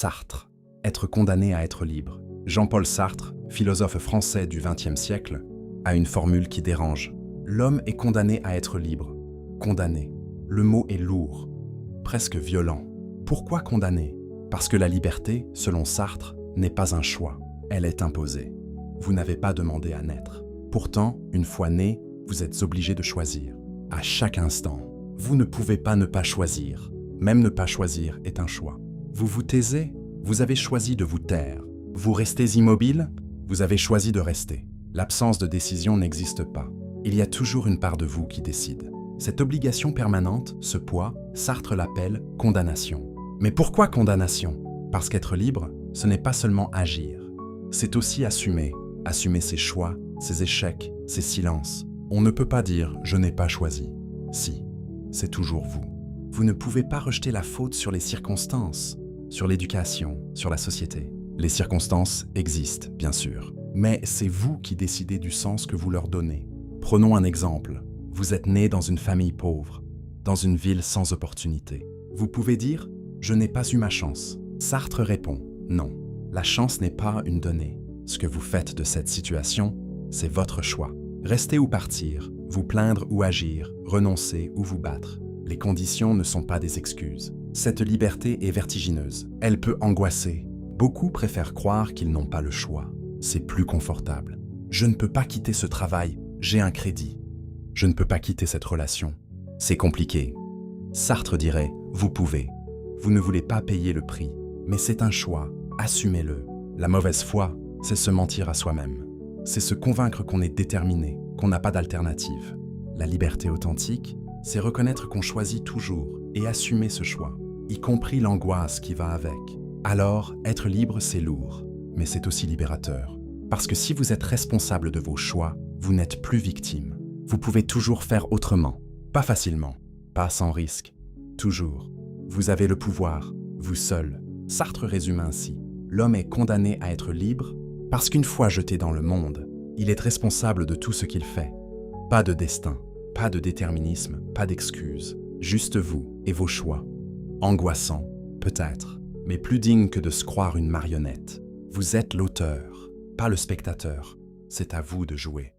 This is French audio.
Sartre. Être condamné à être libre. Jean-Paul Sartre, philosophe français du XXe siècle, a une formule qui dérange. L'homme est condamné à être libre. Condamné. Le mot est lourd, presque violent. Pourquoi condamné? Parce que la liberté, selon Sartre, n'est pas un choix. Elle est imposée. Vous n'avez pas demandé à naître. Pourtant, une fois né, vous êtes obligé de choisir. À chaque instant. Vous ne pouvez pas ne pas choisir. Même ne pas choisir est un choix. Vous vous taisez, vous avez choisi de vous taire. Vous restez immobile, vous avez choisi de rester. L'absence de décision n'existe pas. Il y a toujours une part de vous qui décide. Cette obligation permanente, ce poids, Sartre l'appelle condamnation. Mais pourquoi condamnation? Parce qu'être libre, ce n'est pas seulement agir. C'est aussi assumer. Assumer ses choix, ses échecs, ses silences. On ne peut pas dire « je n'ai pas choisi ». Si, c'est toujours vous. Vous ne pouvez pas rejeter la faute sur les circonstances, sur l'éducation, sur la société. Les circonstances existent, bien sûr, mais c'est vous qui décidez du sens que vous leur donnez. Prenons un exemple. Vous êtes né dans une famille pauvre, dans une ville sans opportunité. Vous pouvez dire « je n'ai pas eu ma chance ». Sartre répond « non, la chance n'est pas une donnée. Ce que vous faites de cette situation, c'est votre choix. Rester ou partir, vous plaindre ou agir, renoncer ou vous battre. Les conditions ne sont pas des excuses. Cette liberté est vertigineuse. Elle peut angoisser. Beaucoup préfèrent croire qu'ils n'ont pas le choix. C'est plus confortable. Je ne peux pas quitter ce travail, j'ai un crédit. Je ne peux pas quitter cette relation. C'est compliqué. Sartre dirait, vous pouvez. Vous ne voulez pas payer le prix, mais c'est un choix, assumez-le. La mauvaise foi, c'est se mentir à soi-même. C'est se convaincre qu'on est déterminé, qu'on n'a pas d'alternative. La liberté authentique, c'est reconnaître qu'on choisit toujours et assumer ce choix, y compris l'angoisse qui va avec. Alors, être libre, c'est lourd, mais c'est aussi libérateur. Parce que si vous êtes responsable de vos choix, vous n'êtes plus victime. Vous pouvez toujours faire autrement, pas facilement, pas sans risque, toujours. Vous avez le pouvoir, vous seul. Sartre résume ainsi, l'homme est condamné à être libre parce qu'une fois jeté dans le monde, il est responsable de tout ce qu'il fait. Pas de destin, pas de déterminisme, pas d'excuses, juste vous et vos choix. Angoissant, peut-être, mais plus digne que de se croire une marionnette. Vous êtes l'auteur, pas le spectateur. C'est à vous de jouer.